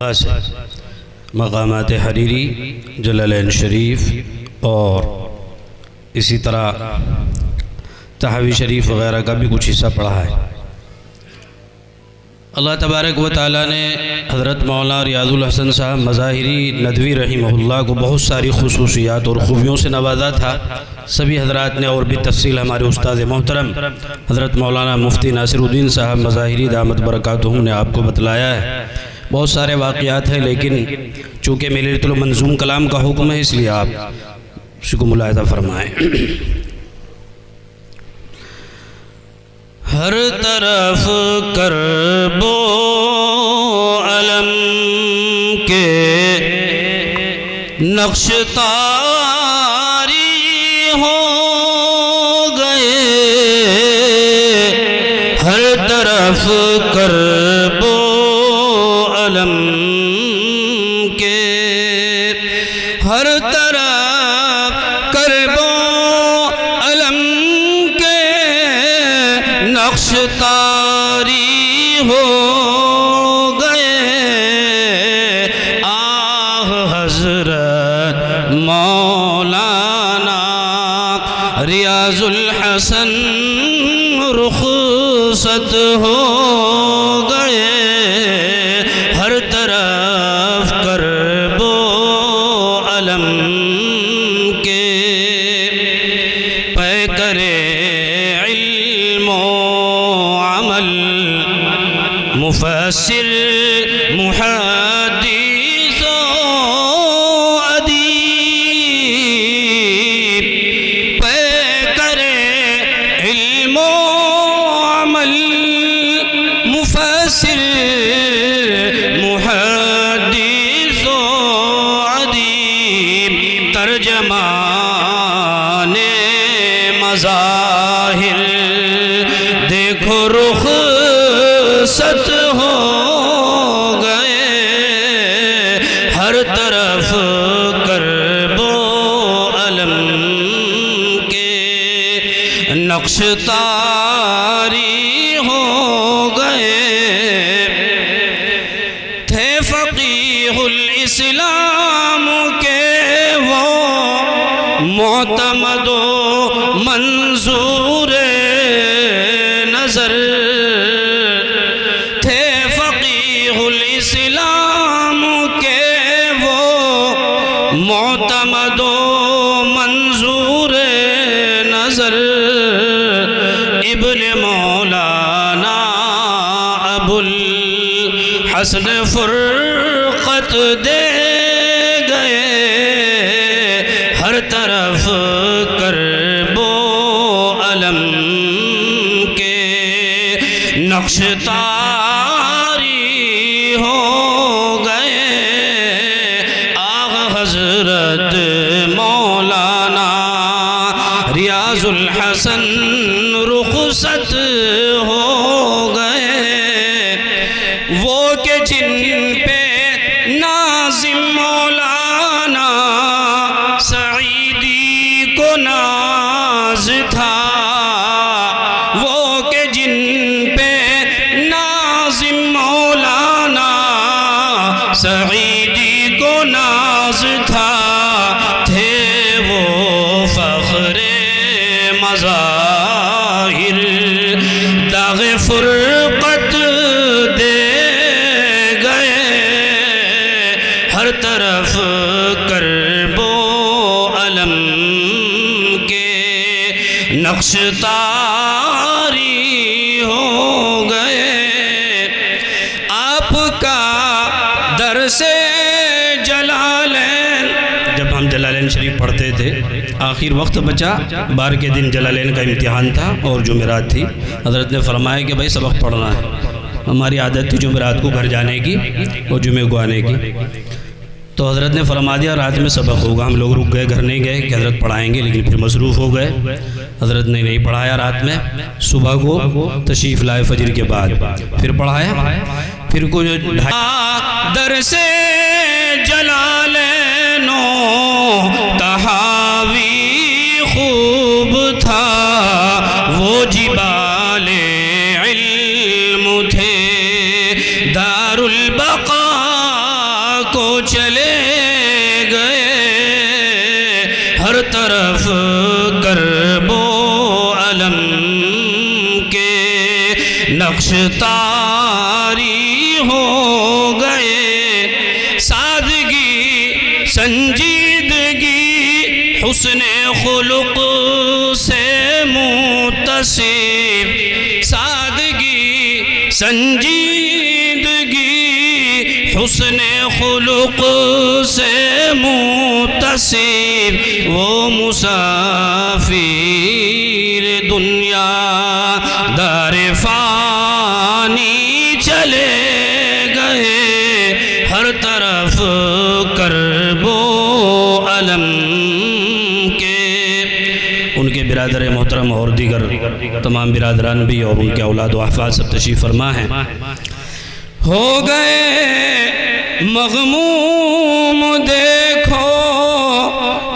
سے مقامات حریری، جلالین شریف اور اسی طرح تحوی شریف وغیرہ کا بھی کچھ حصہ پڑھا ہے۔ اللہ تبارک و تعالیٰ نے حضرت مولانا ریاض الحسن صاحب مظاہری ندوی رحمہ اللہ کو بہت ساری خصوصیات اور خوبیوں سے نوازا تھا۔ سبھی حضرات نے اور بھی تفصیل ہمارے استاد محترم حضرت مولانا مفتی ناصر الدین صاحب مظاہری دامت برکاتہم نے آپ کو بتلایا ہے۔ بہت سارے واقعات ہیں، لیکن چونکہ میرے لیے منظوم کلام کا حکم ہے، اس لیے آپ اس کو ملاحظہ فرمائیں۔ ہر طرف کرب و علم کے نقش طاری ہو گئے، ہر طرف کرب و علم کے، ہر طرف کرب و علم کے نقش طاری ہو گئے۔ آہ حضرت مولانا ریاض الحسن رخصت ہو گئے، ہر طرف کرب و علم کے، پے کرے علم و عمل مفسر محدث و ادیب، پے کرے علم و عمل مفسر محدث و ادیب، ترجمان مظاہر دیکھو رخصت ہو گئے، ہر طرف کرب و علم کے نقش طاری ہو گئے۔ تھے فقیہ الاسلام کے وہ معتمد و منظور نظر، تھے فقیہ الاسلام کے وہ معتمد و منظور نظر، ابن مولانا ابو الحسن فرقت دے گئے، ہر طرف کرب و علم کے نقش طاری ہو گئے۔ آغا حضرت مولانا ریاض الحسن رخصت ہو گئے، وہ کہ جن پہ ناظم مولانا سعیدی کو ناز تھا، وہ کہ جن پہ ناظم مولانا سعیدی کو ناز تھا، تھے وہ فخر مظاہر داغ فرقت دے گئے، ہر طرف کرب و علم کے نقش طاری ہو گئے۔ آپ کا درس جلالین، جب ہم جلالین شریف پڑھتے تھے، آخر وقت بچا، بار کے دن جلالین کا امتحان تھا اور جمعرات تھی، حضرت نے فرمایا کہ بھائی سبق پڑھنا ہے۔ ہماری عادت تھی جمعرات کو گھر جانے کی اور جمعے کو آنے کی، تو حضرت نے فرما دیا رات میں سبق ہوگا۔ ہم لوگ رک گئے، گھر نہیں گئے کہ حضرت پڑھائیں گے، لیکن پھر مصروف ہو گئے، حضرت نے نہیں پڑھایا رات میں، صبح کو تشریف لائے فجر کے بعد، پھر پڑھایا، پھر کچھ درس جلالین و تحاوی خوب تھا، وہ جبال علم تھے دار البقاء چلے گئے، ہر طرف کرب و الم کے نقش تاری ہو گئے، سادگی سنجیدگی حسن خلق سے متصف، سادگی سنجیدگی حسن خلق سے متصف، وہ مسافر دنیا دار فانی چلے گئے، ہر طرف کرب و الم کے۔ ان کے برادر محترم اور دیگر تمام برادران بھی اور ان کے اولاد و احفاد سب تشریف فرما ہیں۔ ہو گئے مغموم دیکھو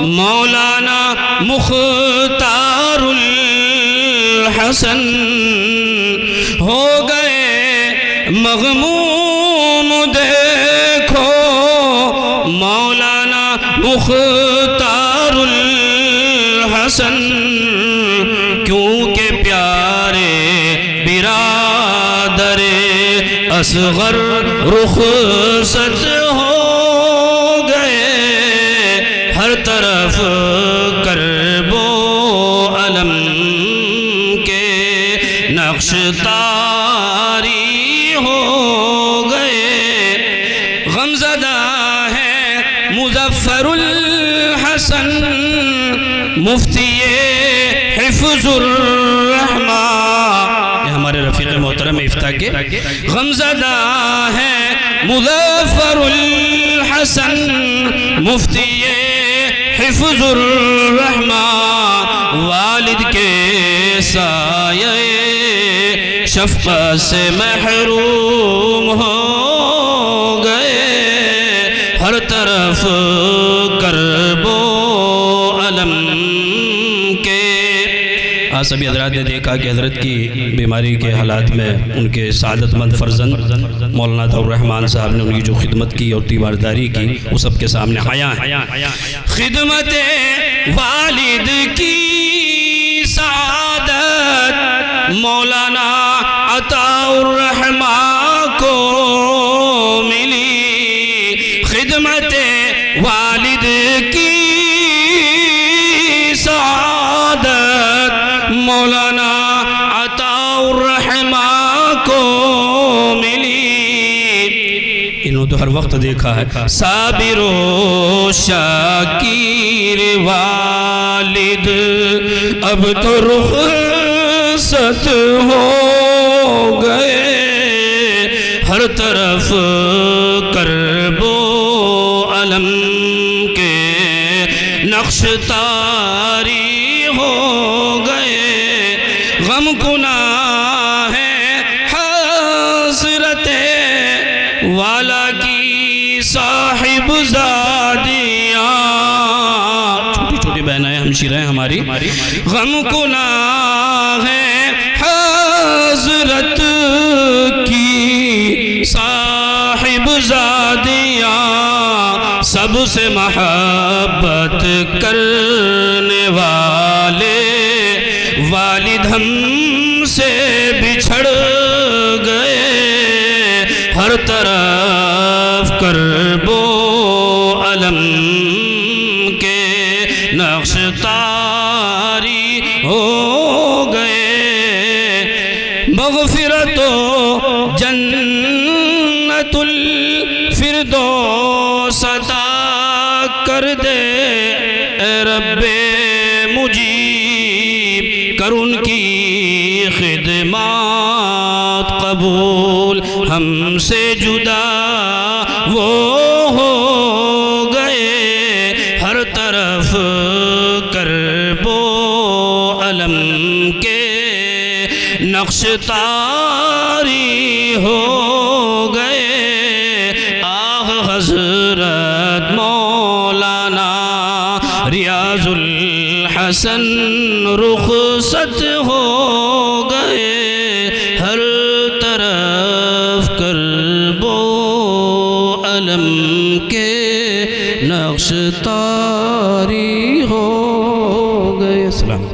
مولانا مختار الحسن، ہو گئے مغموم دیکھو مولانا مختار الحسن، کیونکہ پیارے برادر اصغر رخصت ہو گئے، ہر طرف کرب و الم کے نقش تاری ہو گئے، غمزدہ ہے مظفر الحسن مفتی حفظ الرحمن، یہ ہمارے رفیق محترم افتاح کے غمزدہ ہے مظفر الحسن مفتی حفظ الرحمن، والد کے سایہ شفقت سے محروم ہو گئے، ہر طرف کرب و الم کے۔ آج سبھی حضرات نے دیکھا کہ حضرت کی بیماری کے حالات میں ان کے سعادت مند فرزند مولانا طور الرحمن صاحب نے ان کی جو خدمت کی اور تیمارداری کی وہ سب کے سامنے حیاں ہے۔ خدمت والد کی سعادت مولانا عطا الرحمن کو ملی، خدمت والد کی سعادت مولانا عطا الرحمن کو ملی، انہوں تو ہر وقت دیکھا ہے صابر و شاکر والد اب تو رخصت ہو گئے، ہر طرف کرب و الم کے نقش تاری ہو گئے، غم گناہ ہے حضرت والا کی صاحب زادیاں، چھوٹی چھوٹی بہنیں ہمشیریں ہماری، غم گناہ ہے حضرت کی صاحب زادیاں، سب سے محبت کرنے والے والد ہم سے بچھڑ گئے، ہر طرف کرب و الم کے نقش تاری ہو گئے، مغفرت و جنت الفردوس عطا کر دے اے رب مجیب، کر ان کی خدمات قبول، ہم سے جدا وہ ہو گئے، ہر طرف کرب و الم کے نقش تاری ہو گئے، آہ حضرت مولانا ریاض الحسن رخصت ہو گئے، ہر طرف کرب و الم کے نقش طاری ہو گئے. السلام.